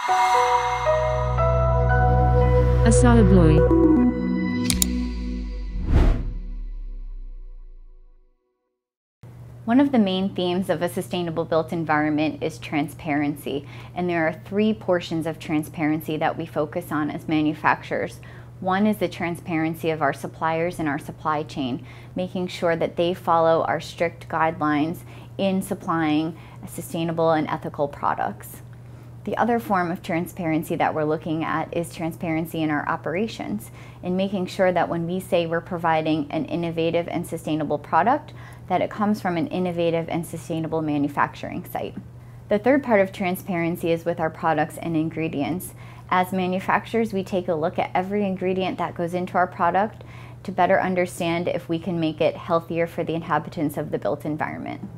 ASSA ABLOY. One of the main themes of a sustainable built environment is transparency, and there are three portions of transparency that we focus on as manufacturers. One is the transparency of our suppliers and our supply chain, making sure that they follow our strict guidelines in supplying sustainable and ethical products. The other form of transparency that we're looking at is transparency in our operations, in making sure that when we say we're providing an innovative and sustainable product, that it comes from an innovative and sustainable manufacturing site. The third part of transparency is with our products and ingredients. As manufacturers, we take a look at every ingredient that goes into our product to better understand if we can make it healthier for the inhabitants of the built environment.